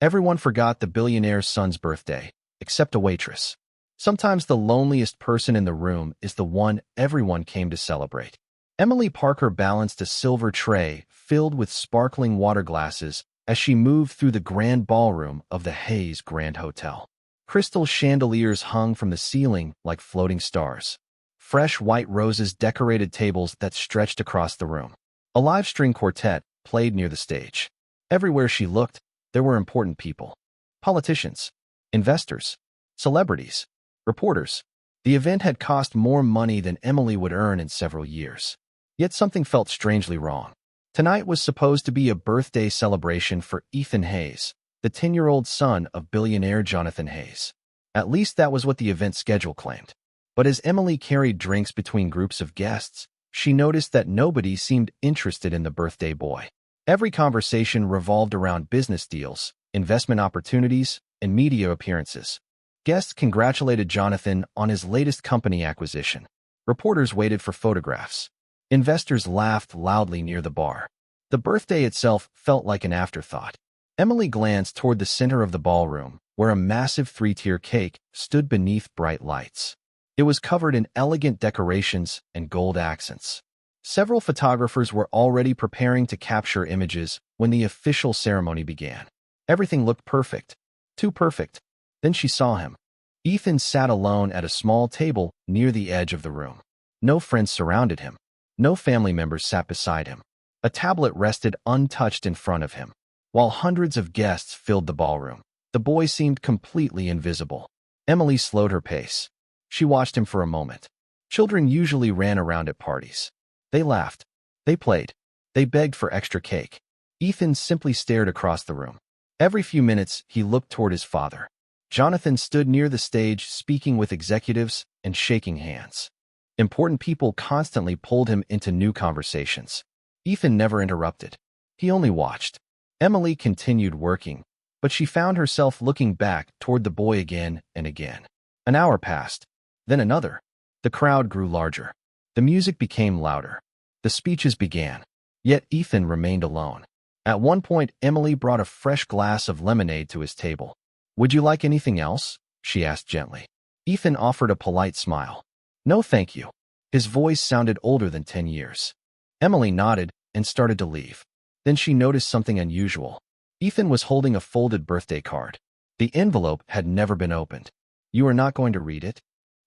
Everyone forgot the billionaire's son's birthday, except a waitress. Sometimes the loneliest person in the room is the one everyone came to celebrate. Emily Parker balanced a silver tray filled with sparkling water glasses as she moved through the grand ballroom of the Hayes Grand Hotel. Crystal chandeliers hung from the ceiling like floating stars. Fresh white roses decorated tables that stretched across the room. A live string quartet played near the stage. Everywhere she looked, there were important people. Politicians, investors, celebrities, reporters. The event had cost more money than Emily would earn in several years. Yet something felt strangely wrong. Tonight was supposed to be a birthday celebration for Ethan Hayes, the 10-year-old son of billionaire Jonathan Hayes. At least that was what the event schedule claimed. But as Emily carried drinks between groups of guests, she noticed that nobody seemed interested in the birthday boy. Every conversation revolved around business deals, investment opportunities, and media appearances. Guests congratulated Jonathan on his latest company acquisition. Reporters waited for photographs. Investors laughed loudly near the bar. The birthday itself felt like an afterthought. Emily glanced toward the center of the ballroom, where a massive 3-tier cake stood beneath bright lights. It was covered in elegant decorations and gold accents. Several photographers were already preparing to capture images when the official ceremony began. Everything looked perfect. Too perfect. Then she saw him. Ethan sat alone at a small table near the edge of the room. No friends surrounded him. No family members sat beside him. A tablet rested untouched in front of him. While hundreds of guests filled the ballroom, the boy seemed completely invisible. Emily slowed her pace. She watched him for a moment. Children usually ran around at parties. They laughed. They played. They begged for extra cake. Ethan simply stared across the room. Every few minutes, he looked toward his father. Jonathan stood near the stage speaking with executives and shaking hands. Important people constantly pulled him into new conversations. Ethan never interrupted. He only watched. Emily continued working, but she found herself looking back toward the boy again and again. An hour passed. Then another. The crowd grew larger. The music became louder. The speeches began. Yet Ethan remained alone. At one point, Emily brought a fresh glass of lemonade to his table. "Would you like anything else?" she asked gently. Ethan offered a polite smile. "No, thank you." His voice sounded older than 10 years. Emily nodded and started to leave. Then she noticed something unusual. Ethan was holding a folded birthday card. The envelope had never been opened. "You are not going to read it?"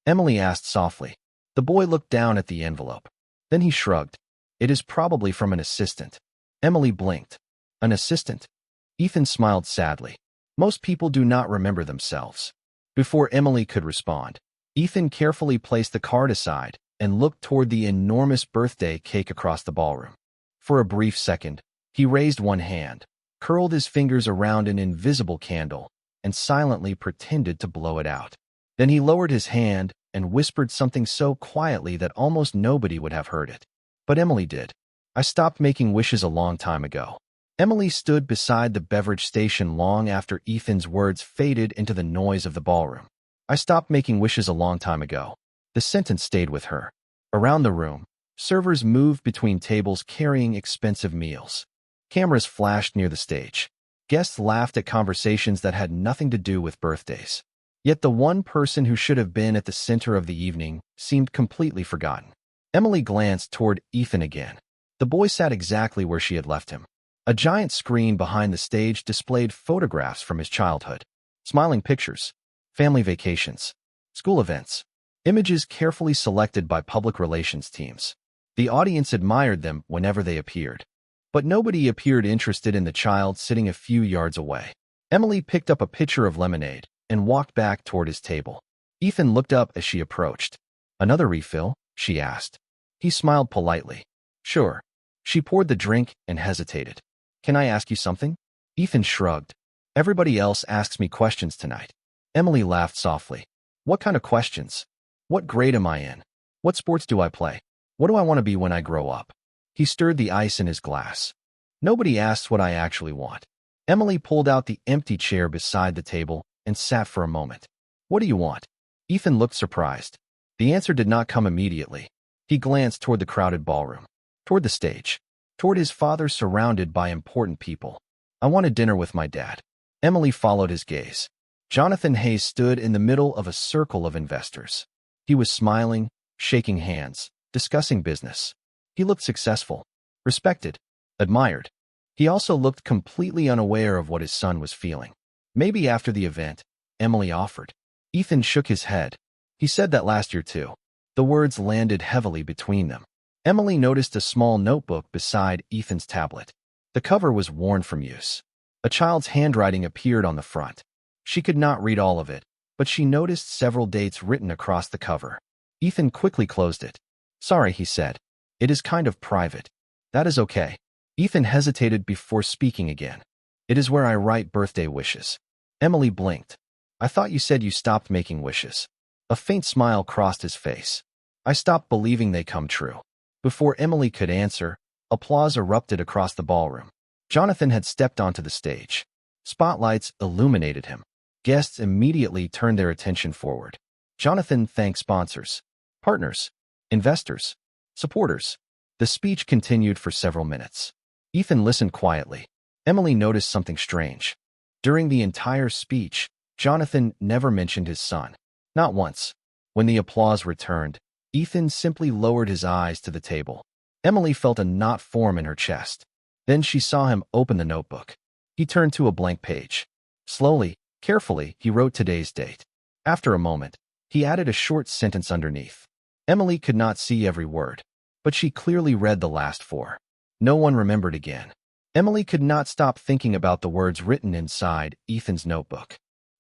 Emily asked softly. The boy looked down at the envelope. Then he shrugged. "It is probably from an assistant." Emily blinked. "An assistant?" Ethan smiled sadly. Most people do not remember themselves. Before Emily could respond, Ethan carefully placed the card aside and looked toward the enormous birthday cake across the ballroom. For a brief second, he raised one hand, curled his fingers around an invisible candle, and silently pretended to blow it out. Then he lowered his hand and whispered something so quietly that almost nobody would have heard it. But Emily did. "I stopped making wishes a long time ago." Emily stood beside the beverage station long after Ethan's words faded into the noise of the ballroom. "I stopped making wishes a long time ago." The sentence stayed with her. Around the room, servers moved between tables carrying expensive meals. Cameras flashed near the stage. Guests laughed at conversations that had nothing to do with birthdays. Yet the one person who should have been at the center of the evening seemed completely forgotten. Emily glanced toward Ethan again. The boy sat exactly where she had left him. A giant screen behind the stage displayed photographs from his childhood. Smiling pictures, family vacations, school events, images carefully selected by public relations teams. The audience admired them whenever they appeared. But nobody appeared interested in the child sitting a few yards away. Emily picked up a pitcher of lemonade and walked back toward his table. Ethan looked up as she approached. "Another refill?" she asked. He smiled politely. "Sure." She poured the drink and hesitated. "Can I ask you something?" Ethan shrugged. "Everybody else asks me questions tonight." Emily laughed softly. "What kind of questions? What grade am I in? What sports do I play? What do I want to be when I grow up?" He stirred the ice in his glass. "Nobody asks what I actually want." Emily pulled out the empty chair beside the table and sat for a moment. "What do you want?" Ethan looked surprised. The answer did not come immediately. He glanced toward the crowded ballroom, toward the stage, toward his father surrounded by important people. "I want a dinner with my dad." Emily followed his gaze. Jonathan Hayes stood in the middle of a circle of investors. He was smiling, shaking hands, discussing business. He looked successful, respected, admired. He also looked completely unaware of what his son was feeling. Maybe after the event, Emily offered. Ethan shook his head. He said that last year too. The words landed heavily between them. Emily noticed a small notebook beside Ethan's tablet. The cover was worn from use. A child's handwriting appeared on the front. She could not read all of it, but she noticed several dates written across the cover. Ethan quickly closed it. Sorry, he said. It is kind of private. That is okay. Ethan hesitated before speaking again. It is where I write birthday wishes. Emily blinked. I thought you said you stopped making wishes. A faint smile crossed his face. I stopped believing they come true. Before Emily could answer, applause erupted across the ballroom. Jonathan had stepped onto the stage. Spotlights illuminated him. Guests immediately turned their attention forward. Jonathan thanked sponsors, partners, investors, supporters. The speech continued for several minutes. Ethan listened quietly. Emily noticed something strange. During the entire speech, Jonathan never mentioned his son. Not once. When the applause returned, Ethan simply lowered his eyes to the table. Emily felt a knot form in her chest. Then she saw him open the notebook. He turned to a blank page. Slowly, carefully, he wrote today's date. After a moment, he added a short sentence underneath. Emily could not see every word, but she clearly read the last four. No one remembered again. Emily could not stop thinking about the words written inside Ethan's notebook.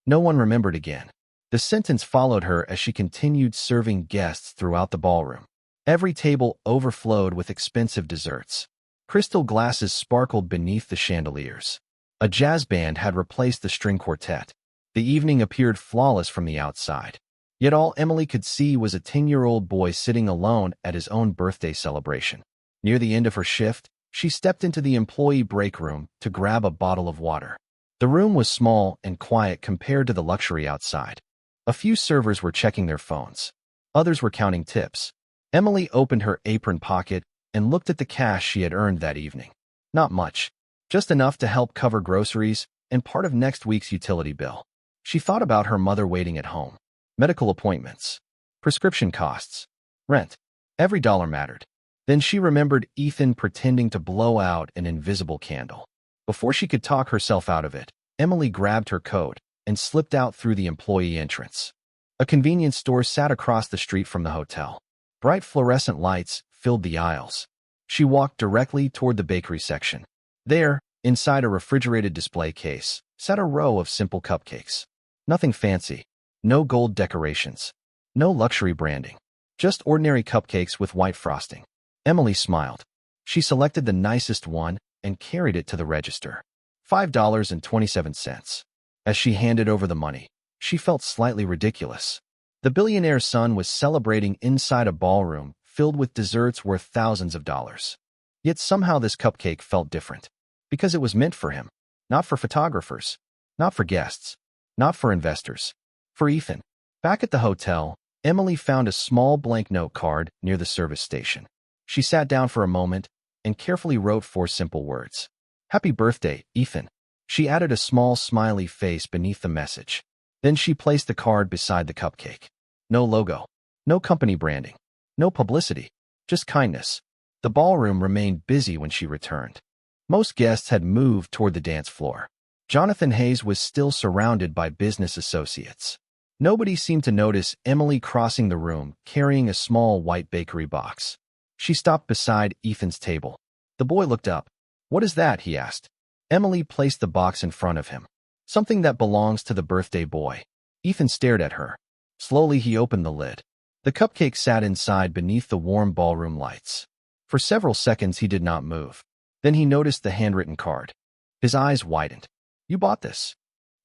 No one remembered again. The sentence followed her as she continued serving guests throughout the ballroom. Every table overflowed with expensive desserts. Crystal glasses sparkled beneath the chandeliers. A jazz band had replaced the string quartet. The evening appeared flawless from the outside. Yet all Emily could see was a 10-year-old boy sitting alone at his own birthday celebration. Near the end of her shift, she stepped into the employee break room to grab a bottle of water. The room was small and quiet compared to the luxury outside. A few servers were checking their phones. Others were counting tips. Emily opened her apron pocket and looked at the cash she had earned that evening. Not much, just enough to help cover groceries and part of next week's utility bill. She thought about her mother waiting at home, medical appointments, prescription costs, rent. Every dollar mattered. Then she remembered Ethan pretending to blow out an invisible candle. Before she could talk herself out of it, Emily grabbed her coat and slipped out through the employee entrance. A convenience store sat across the street from the hotel. Bright fluorescent lights filled the aisles. She walked directly toward the bakery section. There, inside a refrigerated display case, sat a row of simple cupcakes. Nothing fancy. No gold decorations. No luxury branding. Just ordinary cupcakes with white frosting. Emily smiled. She selected the nicest one and carried it to the register. $5.27. As she handed over the money, she felt slightly ridiculous. The billionaire's son was celebrating inside a ballroom filled with desserts worth thousands of dollars. Yet somehow this cupcake felt different. Because it was meant for him. Not for photographers. Not for guests. Not for investors. For Ethan. Back at the hotel, Emily found a small blank note card near the service station. She sat down for a moment and carefully wrote 4 simple words. Happy birthday, Ethan. She added a small smiley face beneath the message. Then she placed the card beside the cupcake. No logo. No company branding. No publicity. Just kindness. The ballroom remained busy when she returned. Most guests had moved toward the dance floor. Jonathan Hayes was still surrounded by business associates. Nobody seemed to notice Emily crossing the room carrying a small white bakery box. She stopped beside Ethan's table. The boy looked up. What is that? He asked. Emily placed the box in front of him. Something that belongs to the birthday boy. Ethan stared at her. Slowly he opened the lid. The cupcake sat inside beneath the warm ballroom lights. For several seconds he did not move. Then he noticed the handwritten card. His eyes widened. You bought this?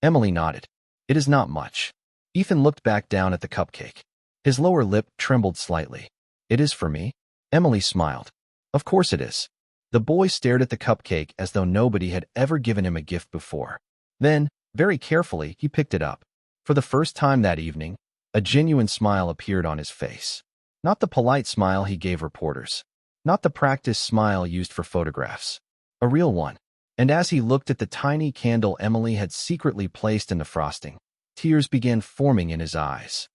Emily nodded. It is not much. Ethan looked back down at the cupcake. His lower lip trembled slightly. It is for me? Emily smiled. Of course it is. The boy stared at the cupcake as though nobody had ever given him a gift before. Then, very carefully, he picked it up. For the first time that evening, a genuine smile appeared on his face. Not the polite smile he gave reporters. Not the practiced smile used for photographs. A real one. And as he looked at the tiny candle Emily had secretly placed in the frosting, tears began forming in his eyes.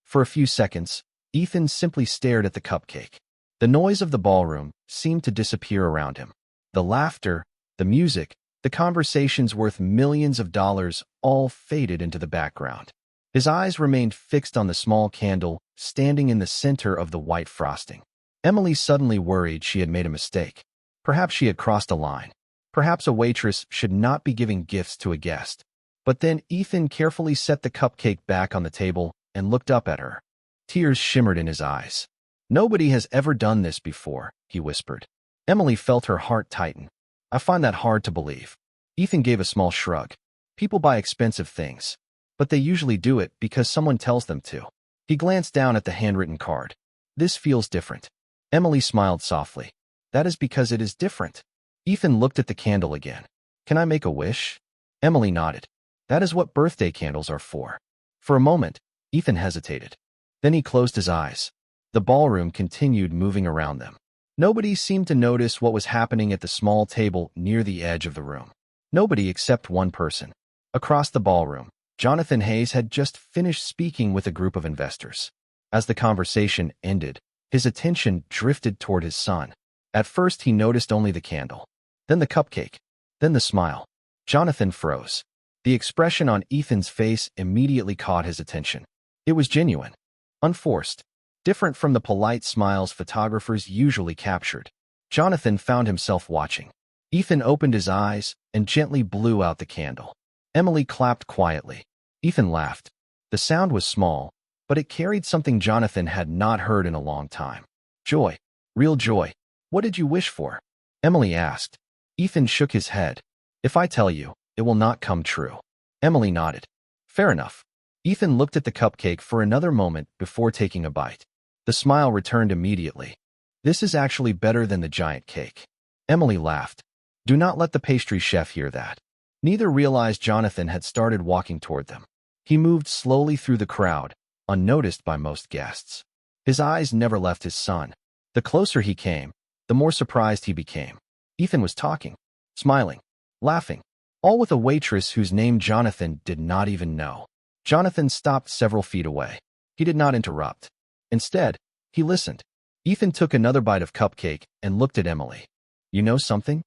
For a few seconds, Ethan simply stared at the cupcake. The noise of the ballroom seemed to disappear around him. The laughter, the music, the conversations worth millions of dollars all faded into the background. His eyes remained fixed on the small candle standing in the center of the white frosting. Emily suddenly worried she had made a mistake. Perhaps she had crossed a line. Perhaps a waitress should not be giving gifts to a guest. But then Ethan carefully set the cupcake back on the table and looked up at her. Tears shimmered in his eyes. "Nobody has ever done this before," he whispered. Emily felt her heart tighten. "I find that hard to believe." Ethan gave a small shrug. "People buy expensive things, but they usually do it because someone tells them to." He glanced down at the handwritten card. "This feels different." Emily smiled softly. "That is because it is different." Ethan looked at the candle again. "Can I make a wish?" Emily nodded. "That is what birthday candles are for." For a moment, Ethan hesitated. Then he closed his eyes. The ballroom continued moving around them. Nobody seemed to notice what was happening at the small table near the edge of the room. Nobody except one person. Across the ballroom, Jonathan Hayes had just finished speaking with a group of investors. As the conversation ended, his attention drifted toward his son. At first, he noticed only the candle, then the cupcake, then the smile. Jonathan froze. The expression on Ethan's face immediately caught his attention. It was genuine, unforced, different from the polite smiles photographers usually captured. Jonathan found himself watching. Ethan opened his eyes and gently blew out the candle. Emily clapped quietly. Ethan laughed. The sound was small, but it carried something Jonathan had not heard in a long time. Joy. Real joy. "What did you wish for?" Emily asked. Ethan shook his head. "If I tell you, it will not come true." Emily nodded. "Fair enough." Ethan looked at the cupcake for another moment before taking a bite. The smile returned immediately. "This is actually better than the giant cake." Emily laughed. Do not let the pastry chef hear that. Neither realized Jonathan had started walking toward them. He moved slowly through the crowd, unnoticed by most guests. His eyes never left his son. The closer he came, the more surprised he became. Ethan was talking, smiling, laughing, all with a waitress whose name Jonathan did not even know. Jonathan stopped several feet away. He did not interrupt. Instead, he listened. Ethan took another bite of cupcake and looked at Emily. "You know something?"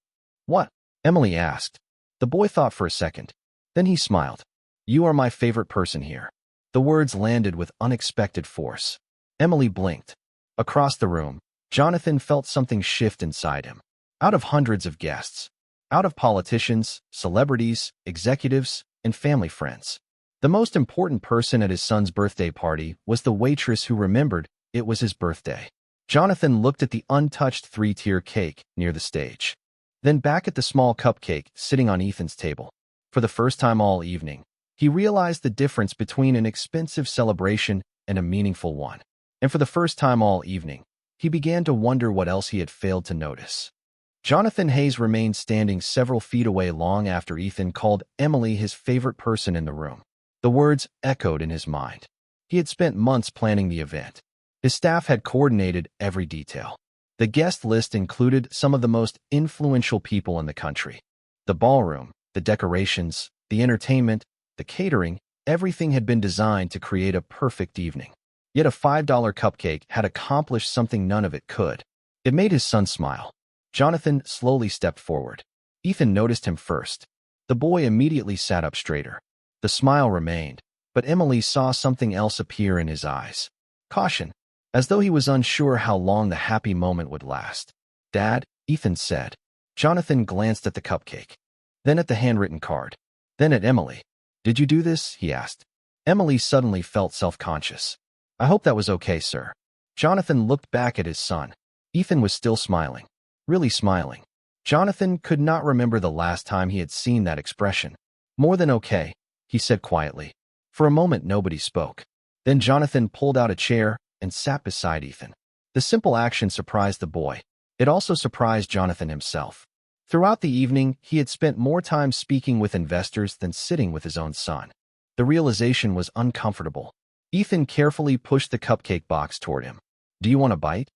"What?" Emily asked. The boy thought for a second. Then he smiled. "You are my favorite person here." The words landed with unexpected force. Emily blinked. Across the room, Jonathan felt something shift inside him. Out of hundreds of guests, out of politicians, celebrities, executives, and family friends, the most important person at his son's birthday party was the waitress who remembered it was his birthday. Jonathan looked at the untouched three-tier cake near the stage, then back at the small cupcake sitting on Ethan's table. For the first time all evening, he realized the difference between an expensive celebration and a meaningful one. And for the first time all evening, he began to wonder what else he had failed to notice. Jonathan Hayes remained standing several feet away long after Ethan called Emily his favorite person in the room. The words echoed in his mind. He had spent months planning the event. His staff had coordinated every detail. The guest list included some of the most influential people in the country. The ballroom, the decorations, the entertainment, the catering, everything had been designed to create a perfect evening. Yet a $5 cupcake had accomplished something none of it could. It made his son smile. Jonathan slowly stepped forward. Ethan noticed him first. The boy immediately sat up straighter. The smile remained, but Emily saw something else appear in his eyes. Caution, as though he was unsure how long the happy moment would last. "Dad," Ethan said. Jonathan glanced at the cupcake, then at the handwritten card, then at Emily. "Did you do this?" he asked. Emily suddenly felt self-conscious. "I hope that was okay, sir." Jonathan looked back at his son. Ethan was still smiling, really smiling. Jonathan could not remember the last time he had seen that expression. "More than okay," he said quietly. For a moment, nobody spoke. Then Jonathan pulled out a chair and sat beside Ethan. The simple action surprised the boy. It also surprised Jonathan himself. Throughout the evening, he had spent more time speaking with investors than sitting with his own son. The realization was uncomfortable. Ethan carefully pushed the cupcake box toward him. "Do you want a bite?"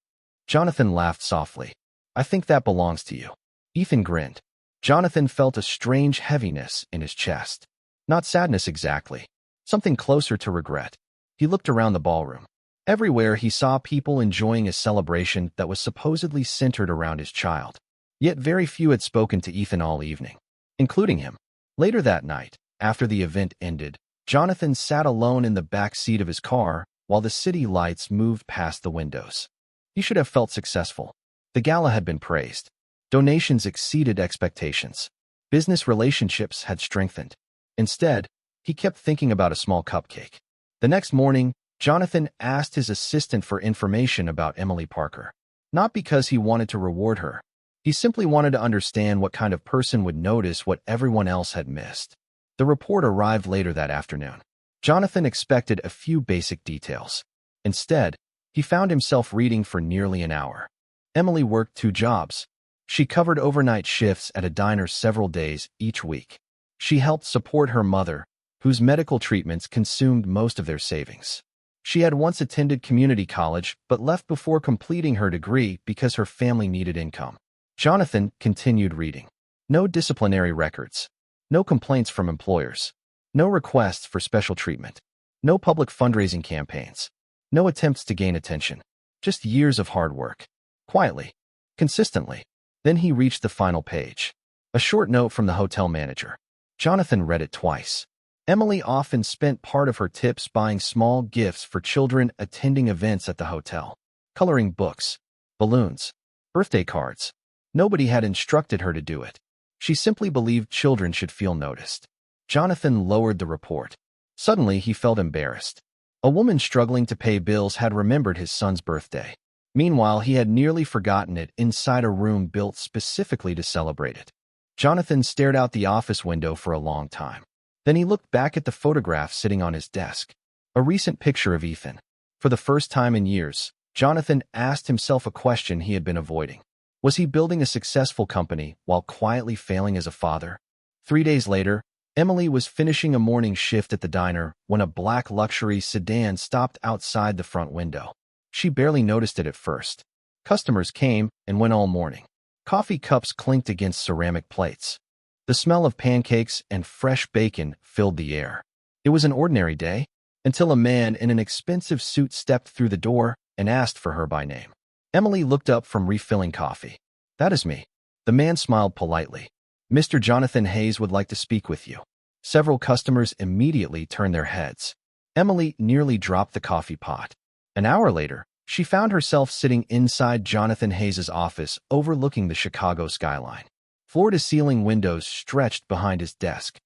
Jonathan laughed softly. "I think that belongs to you." Ethan grinned. Jonathan felt a strange heaviness in his chest. Not sadness exactly. Something closer to regret. He looked around the ballroom. Everywhere he saw people enjoying a celebration that was supposedly centered around his child. Yet very few had spoken to Ethan all evening, including him. Later that night, after the event ended, Jonathan sat alone in the back seat of his car while the city lights moved past the windows. He should have felt successful. The gala had been praised. Donations exceeded expectations. Business relationships had strengthened. Instead, he kept thinking about a small cupcake. The next morning, Jonathan asked his assistant for information about Emily Parker. Not because he wanted to reward her. He simply wanted to understand what kind of person would notice what everyone else had missed. The report arrived later that afternoon. Jonathan expected a few basic details. Instead, he found himself reading for nearly an hour. Emily worked 2 jobs. She covered overnight shifts at a diner several days each week. She helped support her mother, whose medical treatments consumed most of their savings. She had once attended community college but left before completing her degree because her family needed income. Jonathan continued reading. No disciplinary records. No complaints from employers. No requests for special treatment. No public fundraising campaigns. No attempts to gain attention. Just years of hard work. Quietly. Consistently. Then he reached the final page. A short note from the hotel manager. Jonathan read it twice. Emily often spent part of her tips buying small gifts for children attending events at the hotel. Coloring books. Balloons. Birthday cards. Nobody had instructed her to do it. She simply believed children should feel noticed. Jonathan lowered the report. Suddenly, he felt embarrassed. A woman struggling to pay bills had remembered his son's birthday. Meanwhile, he had nearly forgotten it inside a room built specifically to celebrate it. Jonathan stared out the office window for a long time. Then he looked back at the photograph sitting on his desk. A recent picture of Ethan. For the first time in years, Jonathan asked himself a question he had been avoiding. Was he building a successful company while quietly failing as a father? 3 days later, Emily was finishing a morning shift at the diner when a black luxury sedan stopped outside the front window. She barely noticed it at first. Customers came and went all morning. Coffee cups clinked against ceramic plates. The smell of pancakes and fresh bacon filled the air. It was an ordinary day, until a man in an expensive suit stepped through the door and asked for her by name. Emily looked up from refilling coffee. "That is me." The man smiled politely. "Mr. Jonathan Hayes would like to speak with you." Several customers immediately turned their heads. Emily nearly dropped the coffee pot. An hour later, she found herself sitting inside Jonathan Hayes' office overlooking the Chicago skyline. Floor-to-ceiling windows stretched behind his desk.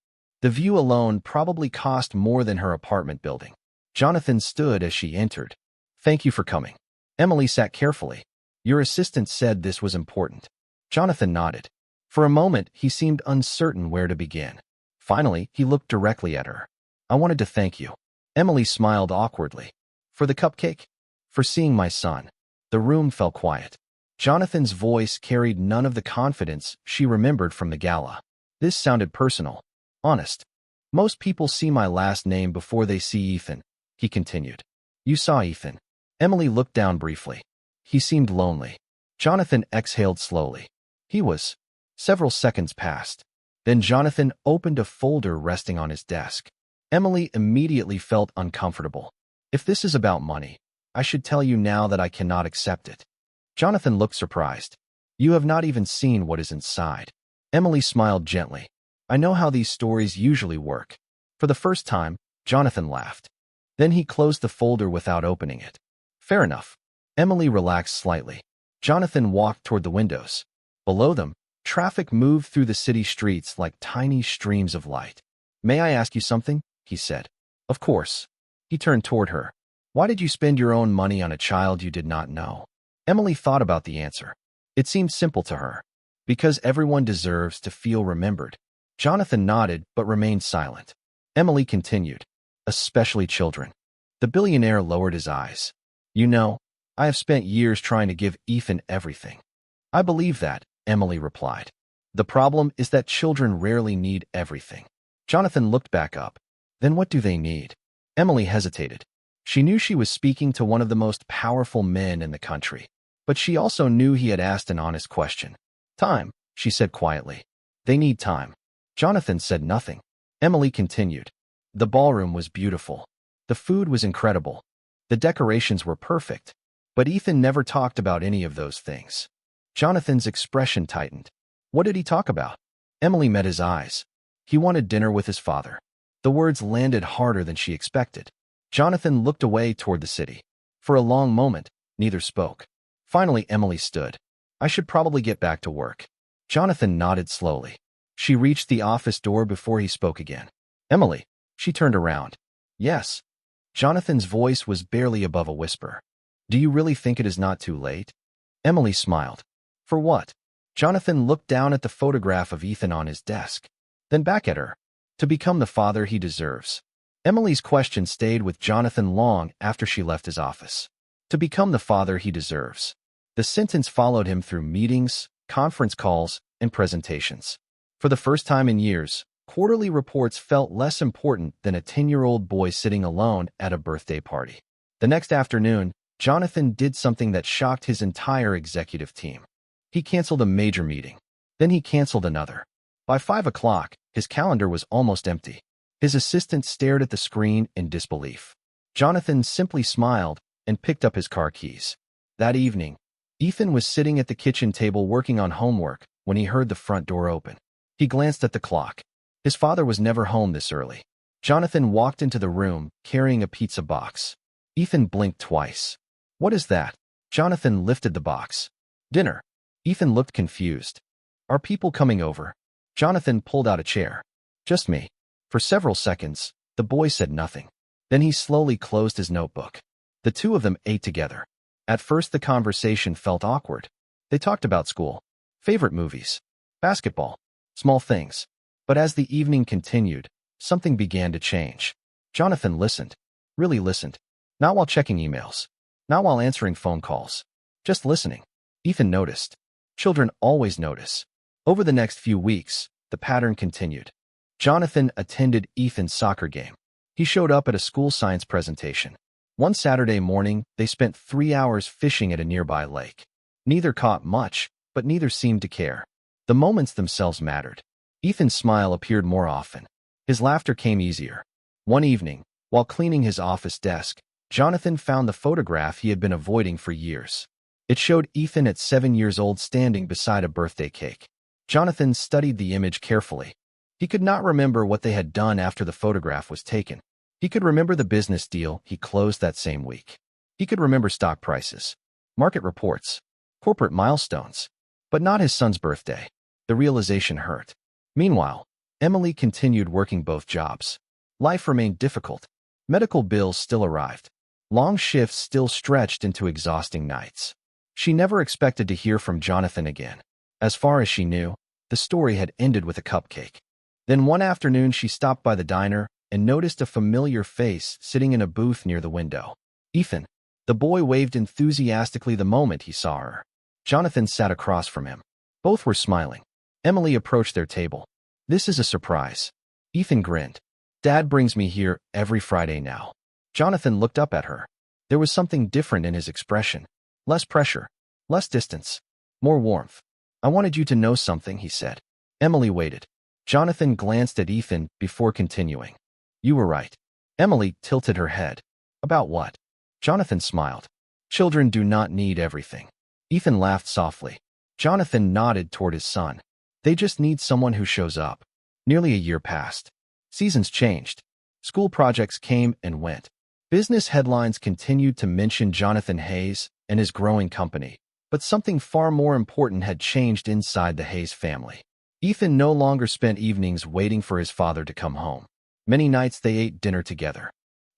The view alone probably cost more than her apartment building. Jonathan stood as she entered. "Thank you for coming." Emily sat carefully. "Your assistant said this was important." Jonathan nodded. For a moment, he seemed uncertain where to begin. Finally, he looked directly at her. "I wanted to thank you." Emily smiled awkwardly. "For the cupcake?" "For seeing my son." The room fell quiet. Jonathan's voice carried none of the confidence she remembered from the gala. This sounded personal. Honest. "Most people see my last name before they see Ethan," he continued. "You saw Ethan." Emily looked down briefly. He seemed lonely. Jonathan exhaled slowly. He was. Several seconds passed. Then Jonathan opened a folder resting on his desk. Emily immediately felt uncomfortable. "If this is about money, I should tell you now that I cannot accept it." Jonathan looked surprised. "You have not even seen what is inside." Emily smiled gently. "I know how these stories usually work." For the first time, Jonathan laughed. Then he closed the folder without opening it. "Fair enough." Emily relaxed slightly. Jonathan walked toward the windows. Below them, traffic moved through the city streets like tiny streams of light. "May I ask you something?" he said. "Of course." He turned toward her. "Why did you spend your own money on a child you did not know?" Emily thought about the answer. It seemed simple to her. "Because everyone deserves to feel remembered." Jonathan nodded but remained silent. Emily continued. "Especially children." The billionaire lowered his eyes. "You know, I have spent years trying to give Ethan everything." "I believe that," Emily replied. "The problem is that children rarely need everything." Jonathan looked back up. "Then what do they need?" Emily hesitated. She knew she was speaking to one of the most powerful men in the country. But she also knew he had asked an honest question. "Time," she said quietly. They need time. Jonathan said nothing. Emily continued. The ballroom was beautiful. The food was incredible. The decorations were perfect. But Ethan never talked about any of those things. Jonathan's expression tightened. What did he talk about? Emily met his eyes. He wanted dinner with his father. The words landed harder than she expected. Jonathan looked away toward the city. For a long moment, neither spoke. Finally, Emily stood. I should probably get back to work. Jonathan nodded slowly. She reached the office door before he spoke again. Emily. She turned around. Yes. Jonathan's voice was barely above a whisper. Do you really think it is not too late? Emily smiled. For what? Jonathan looked down at the photograph of Ethan on his desk, then back at her. To become the father he deserves. Emily's question stayed with Jonathan long after she left his office. To become the father he deserves. The sentence followed him through meetings, conference calls, and presentations. For the first time in years, quarterly reports felt less important than a 10-year-old boy sitting alone at a birthday party. The next afternoon, Jonathan did something that shocked his entire executive team. He canceled a major meeting. Then he canceled another. By 5 o'clock, his calendar was almost empty. His assistant stared at the screen in disbelief. Jonathan simply smiled and picked up his car keys. That evening, Ethan was sitting at the kitchen table working on homework when he heard the front door open. He glanced at the clock. His father was never home this early. Jonathan walked into the room carrying a pizza box. Ethan blinked twice. What is that? Jonathan lifted the box. Dinner. Ethan looked confused. Are people coming over? Jonathan pulled out a chair. Just me. For several seconds, the boy said nothing. Then he slowly closed his notebook. The two of them ate together. At first the conversation felt awkward. They talked about school, favorite movies, basketball, small things. But as the evening continued, something began to change. Jonathan listened. Really listened. Not while checking emails. Not while answering phone calls. Just listening. Ethan noticed. Children always notice. Over the next few weeks, the pattern continued. Jonathan attended Ethan's soccer game. He showed up at a school science presentation. One Saturday morning, they spent 3 hours fishing at a nearby lake. Neither caught much, but neither seemed to care. The moments themselves mattered. Ethan's smile appeared more often. His laughter came easier. One evening, while cleaning his office desk, Jonathan found the photograph he had been avoiding for years. It showed Ethan at 7 years old standing beside a birthday cake. Jonathan studied the image carefully. He could not remember what they had done after the photograph was taken. He could remember the business deal he closed that same week. He could remember stock prices, market reports, corporate milestones, but not his son's birthday. The realization hurt. Meanwhile, Emily continued working both jobs. Life remained difficult. Medical bills still arrived. Long shifts still stretched into exhausting nights. She never expected to hear from Jonathan again. As far as she knew, the story had ended with a cupcake. Then one afternoon she stopped by the diner and noticed a familiar face sitting in a booth near the window. Ethan. The boy waved enthusiastically the moment he saw her. Jonathan sat across from him. Both were smiling. Emily approached their table. This is a surprise. Ethan grinned. Dad brings me here every Friday now. Jonathan looked up at her. There was something different in his expression. Less pressure. Less distance. More warmth. I wanted you to know something, he said. Emily waited. Jonathan glanced at Ethan before continuing. You were right. Emily tilted her head. About what? Jonathan smiled. Children do not need everything. Ethan laughed softly. Jonathan nodded toward his son. They just need someone who shows up. Nearly a year passed. Seasons changed. School projects came and went. Business headlines continued to mention Jonathan Hayes and his growing company. But something far more important had changed inside the Hayes family. Ethan no longer spent evenings waiting for his father to come home. Many nights they ate dinner together.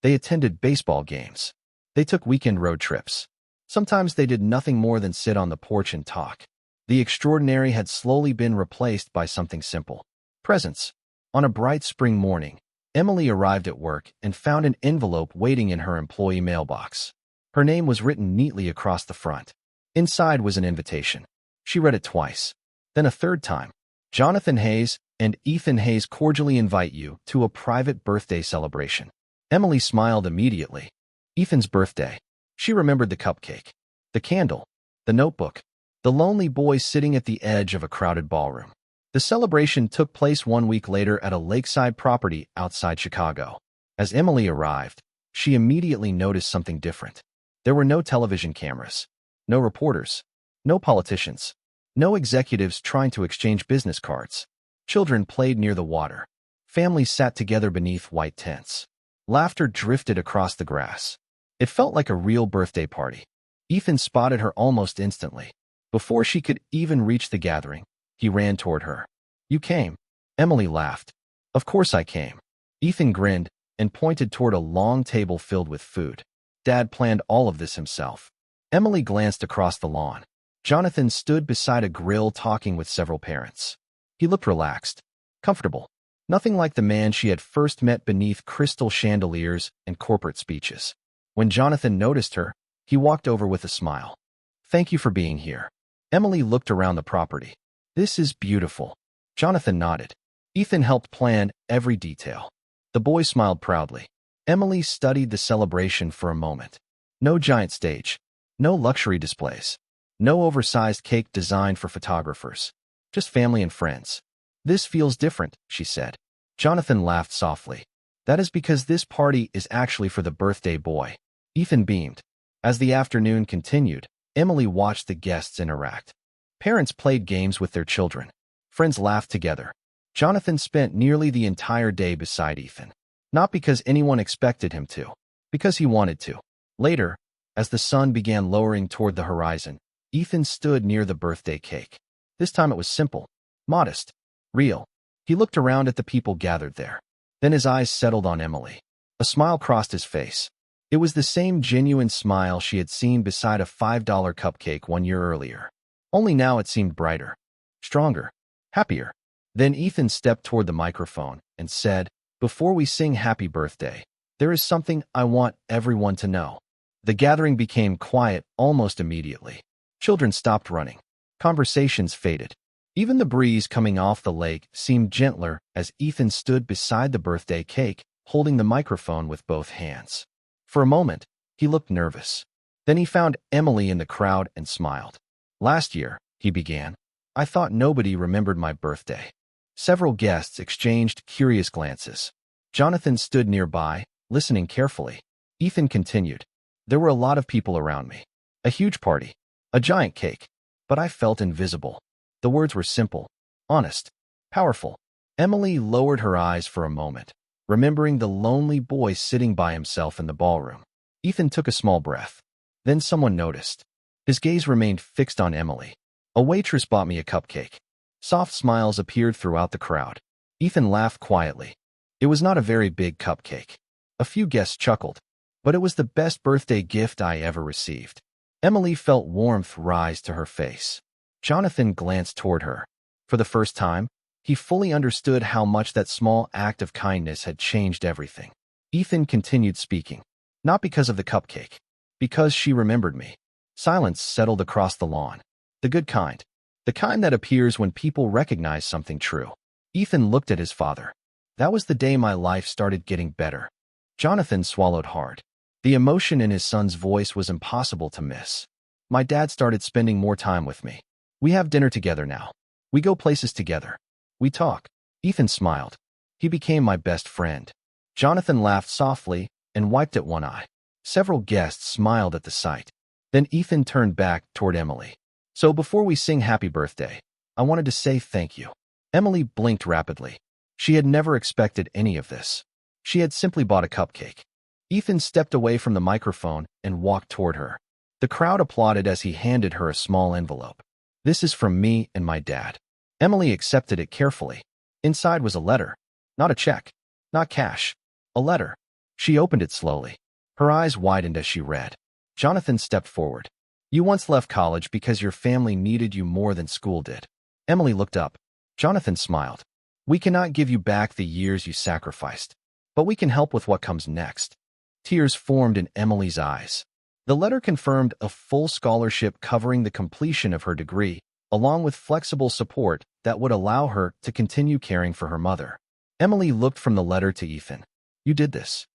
They attended baseball games. They took weekend road trips. Sometimes they did nothing more than sit on the porch and talk. The extraordinary had slowly been replaced by something simple. Presents. On a bright spring morning, Emily arrived at work and found an envelope waiting in her employee mailbox. Her name was written neatly across the front. Inside was an invitation. She read it twice. Then a third time. Jonathan Hayes and Ethan Hayes cordially invite you to a private birthday celebration. Emily smiled immediately. Ethan's birthday. She remembered the cupcake, the candle, the notebook, the lonely boy sitting at the edge of a crowded ballroom. The celebration took place 1 week later at a lakeside property outside Chicago. As Emily arrived, she immediately noticed something different. There were no television cameras, no reporters, no politicians, no executives trying to exchange business cards. Children played near the water. Families sat together beneath white tents. Laughter drifted across the grass. It felt like a real birthday party. Ethan spotted her almost instantly. Before she could even reach the gathering, he ran toward her. "You came." Emily laughed. "Of course I came." Ethan grinned and pointed toward a long table filled with food. "Dad planned all of this himself." Emily glanced across the lawn. Jonathan stood beside a grill talking with several parents. He looked relaxed, comfortable, nothing like the man she had first met beneath crystal chandeliers and corporate speeches. When Jonathan noticed her, he walked over with a smile. "Thank you for being here." Emily looked around the property. "This is beautiful." Jonathan nodded. Ethan helped plan every detail. The boy smiled proudly. Emily studied the celebration for a moment. No giant stage, no luxury displays, no oversized cake designed for photographers, just family and friends. "This feels different," she said. Jonathan laughed softly. "That is because this party is actually for the birthday boy." Ethan beamed. As the afternoon continued, Emily watched the guests interact. Parents played games with their children. Friends laughed together. Jonathan spent nearly the entire day beside Ethan. Not because anyone expected him to, because he wanted to. Later, as the sun began lowering toward the horizon, Ethan stood near the birthday cake. This time it was simple, modest, real. He looked around at the people gathered there. Then his eyes settled on Emily. A smile crossed his face. It was the same genuine smile she had seen beside a $5 cupcake 1 year earlier. Only now it seemed brighter, stronger, happier. Then Ethan stepped toward the microphone and said, "Before we sing happy birthday, there is something I want everyone to know." The gathering became quiet almost immediately. Children stopped running. Conversations faded. Even the breeze coming off the lake seemed gentler as Ethan stood beside the birthday cake, holding the microphone with both hands. For a moment, he looked nervous. Then he found Emily in the crowd and smiled. "Last year," he began, "I thought nobody remembered my birthday." Several guests exchanged curious glances. Jonathan stood nearby, listening carefully. Ethan continued, "There were a lot of people around me. A huge party. A giant cake. But I felt invisible." The words were simple, honest, powerful. Emily lowered her eyes for a moment, remembering the lonely boy sitting by himself in the ballroom. Ethan took a small breath. Then someone noticed. His gaze remained fixed on Emily. "A waitress bought me a cupcake." Soft smiles appeared throughout the crowd. Ethan laughed quietly. It was not a very big cupcake. A few guests chuckled, but it was the best birthday gift I ever received. Emily felt warmth rise to her face. Jonathan glanced toward her. For the first time, he fully understood how much that small act of kindness had changed everything. Ethan continued speaking, "Not because of the cupcake, because she remembered me." Silence settled across the lawn. The good kind. The kind that appears when people recognize something true. Ethan looked at his father. "That was the day my life started getting better." Jonathan swallowed hard. The emotion in his son's voice was impossible to miss. "My dad started spending more time with me. We have dinner together now. We go places together. We talk." Ethan smiled. "He became my best friend." Jonathan laughed softly and wiped at one eye. Several guests smiled at the sight. Then Ethan turned back toward Emily. "So before we sing happy birthday, I wanted to say thank you." Emily blinked rapidly. She had never expected any of this. She had simply bought a cupcake. Ethan stepped away from the microphone and walked toward her. The crowd applauded as he handed her a small envelope. "This is from me and my dad." Emily accepted it carefully. Inside was a letter. Not a check. Not cash. A letter. She opened it slowly. Her eyes widened as she read. Jonathan stepped forward. "You once left college because your family needed you more than school did." Emily looked up. Jonathan smiled. "We cannot give you back the years you sacrificed, but we can help with what comes next." Tears formed in Emily's eyes. The letter confirmed a full scholarship covering the completion of her degree, along with flexible support that would allow her to continue caring for her mother. Emily looked from the letter to Ethan. "You did this."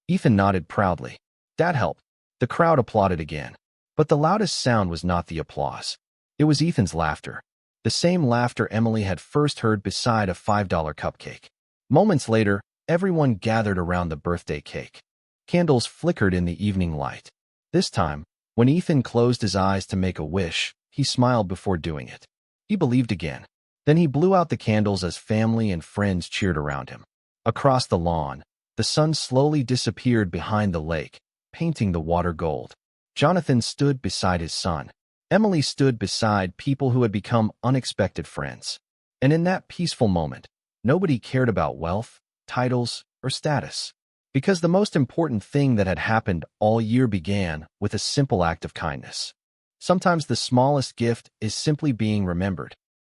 Ethan nodded proudly. "Dad helped." The crowd applauded again. But the loudest sound was not the applause. It was Ethan's laughter. the same laughter Emily had first heard beside a $5 cupcake. Moments later, everyone gathered around the birthday cake. Candles flickered in the evening light. This time, when Ethan closed his eyes to make a wish, he smiled before doing it. He believed again. Then he blew out the candles as family and friends cheered around him. Across the lawn, the sun slowly disappeared behind the lake, painting the water gold. Jonathan stood beside his son. Emily stood beside people who had become unexpected friends. And in that peaceful moment, nobody cared about wealth, titles, or status. Because the most important thing that had happened all year began with a simple act of kindness. Sometimes the smallest gift is simply being remembered,